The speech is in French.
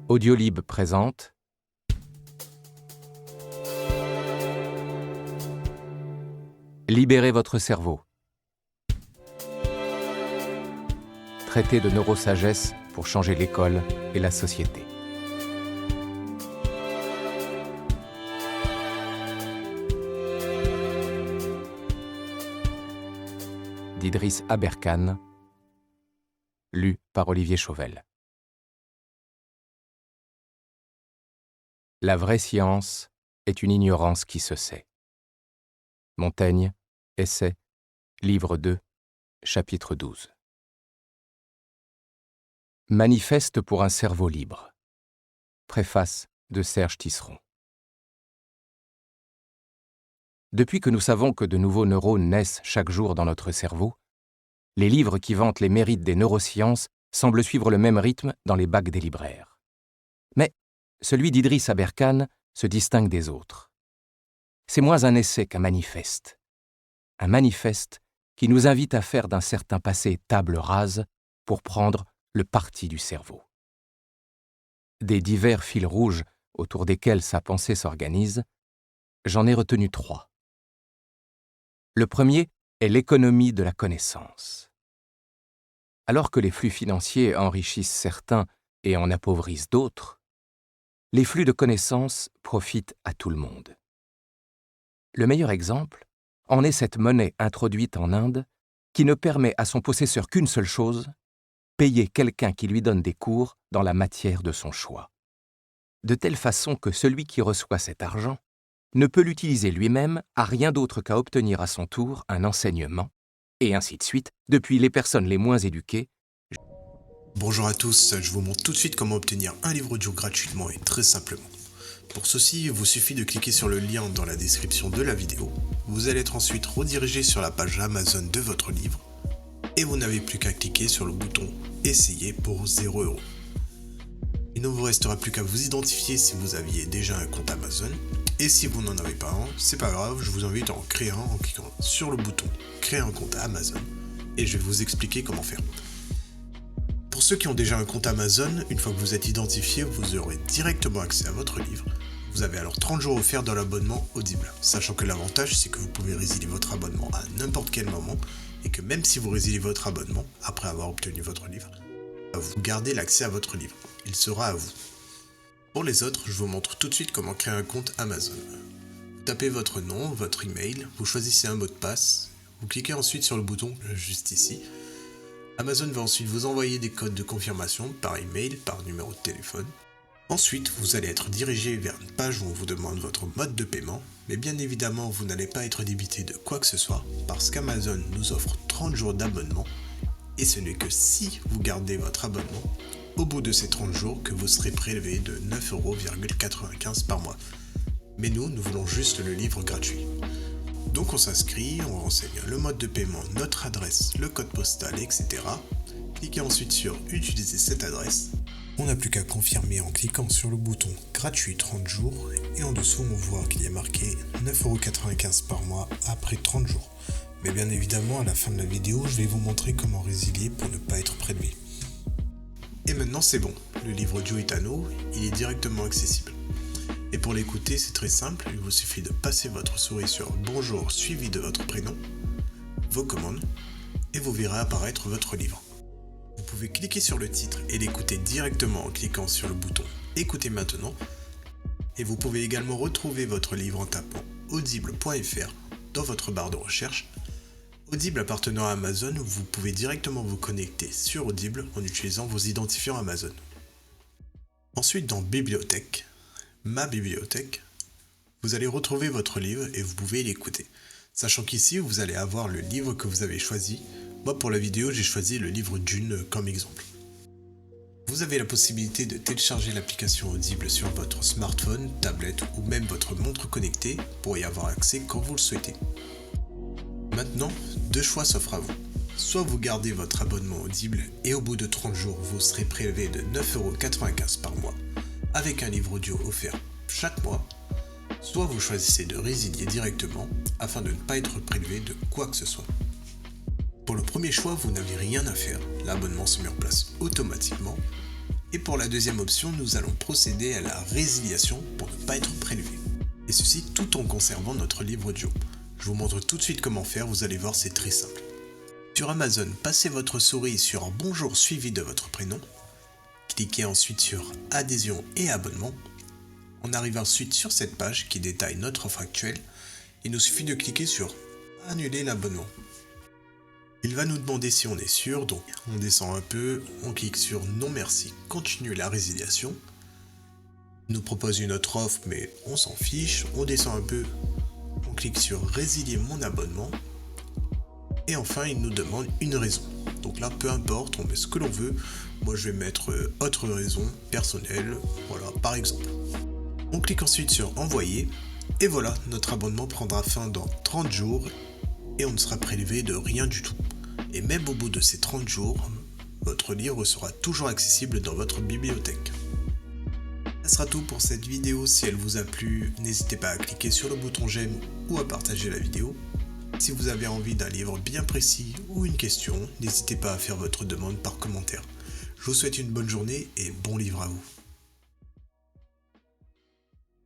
Audiolib présente Libérez votre cerveau. Traité de neurosagesse pour changer l'école et la société. D'Idriss Aberkane, lu par Olivier Chauvel. La vraie science est une ignorance qui se sait. Montaigne, Essai, livre 2, chapitre 12. Manifeste pour un cerveau libre. Préface de Serge Tisseron. Depuis que nous savons que de nouveaux neurones naissent chaque jour dans notre cerveau, les livres qui vantent les mérites des neurosciences semblent suivre le même rythme dans les bacs des libraires. Mais celui d'Idriss Aberkane se distingue des autres. C'est moins un essai qu'un manifeste. Un manifeste qui nous invite à faire d'un certain passé table rase pour prendre le parti du cerveau. Des divers fils rouges autour desquels sa pensée s'organise, j'en ai retenu 3. Le premier est l'économie de la connaissance. Alors que les flux financiers enrichissent certains et en appauvrissent d'autres, les flux de connaissances profitent à tout le monde. Le meilleur exemple en est cette monnaie introduite en Inde qui ne permet à son possesseur qu'une seule chose, payer quelqu'un qui lui donne des cours dans la matière de son choix. De telle façon que celui qui reçoit cet argent ne peut l'utiliser lui-même à rien d'autre qu'à obtenir à son tour un enseignement, et ainsi de suite, depuis les personnes les moins éduquées. Bonjour à tous, je vous montre tout de suite comment obtenir un livre audio gratuitement et très simplement. Pour ceci, il vous suffit de cliquer sur le lien dans la description de la vidéo. Vous allez être ensuite redirigé sur la page Amazon de votre livre et vous n'avez plus qu'à cliquer sur le bouton « Essayer » pour 0€. Il ne vous restera plus qu'à vous identifier si vous aviez déjà un compte Amazon. Et si vous n'en avez pas un, c'est pas grave, je vous invite à en créer un en cliquant sur le bouton « Créer un compte Amazon » et je vais vous expliquer comment faire. Pour ceux qui ont déjà un compte Amazon, une fois que vous êtes identifié, vous aurez directement accès à votre livre. Vous avez alors 30 jours offerts dans l'abonnement Audible, sachant que l'avantage c'est que vous pouvez résilier votre abonnement à n'importe quel moment et que même si vous résiliez votre abonnement après avoir obtenu votre livre, vous gardez l'accès à votre livre. Il sera à vous. Pour les autres, je vous montre tout de suite comment créer un compte Amazon. Vous tapez votre nom, votre email, vous choisissez un mot de passe, vous cliquez ensuite sur le bouton juste ici. Amazon va ensuite vous envoyer des codes de confirmation par email, par numéro de téléphone. Ensuite, vous allez être dirigé vers une page où on vous demande votre mode de paiement, mais bien évidemment, vous n'allez pas être débité de quoi que ce soit, parce qu'Amazon nous offre 30 jours d'abonnement, et ce n'est que si vous gardez votre abonnement, au bout de ces 30 jours, que vous serez prélevé de 9,95€ par mois. Mais nous voulons juste le livre gratuit. Donc on s'inscrit, on renseigne le mode de paiement, notre adresse, le code postal, etc. Cliquez ensuite sur « Utiliser cette adresse ». On n'a plus qu'à confirmer en cliquant sur le bouton « Gratuit 30 jours » et en dessous on voit qu'il y a marqué 9,95€ par mois après 30 jours. Mais bien évidemment, à la fin de la vidéo, je vais vous montrer comment résilier pour ne pas être prélevé. Et maintenant c'est bon, le livre audio est à nous, il est directement accessible. Et pour l'écouter, c'est très simple, il vous suffit de passer votre souris sur « Bonjour » suivi de votre prénom, vos commandes, et vous verrez apparaître votre livre. Vous pouvez cliquer sur le titre et l'écouter directement en cliquant sur le bouton « Écoutez maintenant » et vous pouvez également retrouver votre livre en tapant audible.fr dans votre barre de recherche. Audible appartenant à Amazon, vous pouvez directement vous connecter sur Audible en utilisant vos identifiants Amazon. Ensuite, dans « Bibliothèque », Ma bibliothèque, vous allez retrouver votre livre et vous pouvez l'écouter. Sachant qu'ici, vous allez avoir le livre que vous avez choisi. Moi, pour la vidéo, j'ai choisi le livre Dune comme exemple. Vous avez la possibilité de télécharger l'application Audible sur votre smartphone, tablette ou même votre montre connectée pour y avoir accès quand vous le souhaitez. Maintenant, 2 choix s'offrent à vous. Soit vous gardez votre abonnement Audible et au bout de 30 jours, vous serez prélevé de 9,95€ par mois, avec un livre audio offert chaque mois, soit vous choisissez de résilier directement afin de ne pas être prélevé de quoi que ce soit. Pour le premier choix, vous n'avez rien à faire, l'abonnement se met en place automatiquement, Et pour la deuxième option, nous allons procéder à la résiliation pour ne pas être prélevé. Et ceci tout en conservant notre livre audio. Je vous montre tout de suite comment faire, vous allez voir, c'est très simple. Sur Amazon, passez votre souris sur Bonjour suivi de votre prénom. Cliquez ensuite sur Adhésion et abonnement. On arrive ensuite sur cette page qui détaille notre offre actuelle. Il nous suffit de cliquer sur Annuler l'abonnement. Il va nous demander si on est sûr, donc on descend un peu, on clique sur Non merci, continuer la résiliation. Il nous propose une autre offre mais on s'en fiche, on descend un peu, on clique sur Résilier mon abonnement. Et enfin il nous demande une raison. Donc là peu importe, on met ce que l'on veut. Moi je vais mettre autre raison personnelle, voilà par exemple. On clique ensuite sur Envoyer. Et voilà, notre abonnement prendra fin dans 30 jours et on ne sera prélevé de rien du tout. Et même au bout de ces 30 jours, votre livre sera toujours accessible dans votre bibliothèque. Ce sera tout pour cette vidéo. Si elle vous a plu, n'hésitez pas à cliquer sur le bouton j'aime ou à partager la vidéo. Si vous avez envie d'un livre bien précis ou une question, n'hésitez pas à faire votre demande par commentaire. Je vous souhaite une bonne journée et bon livre à vous.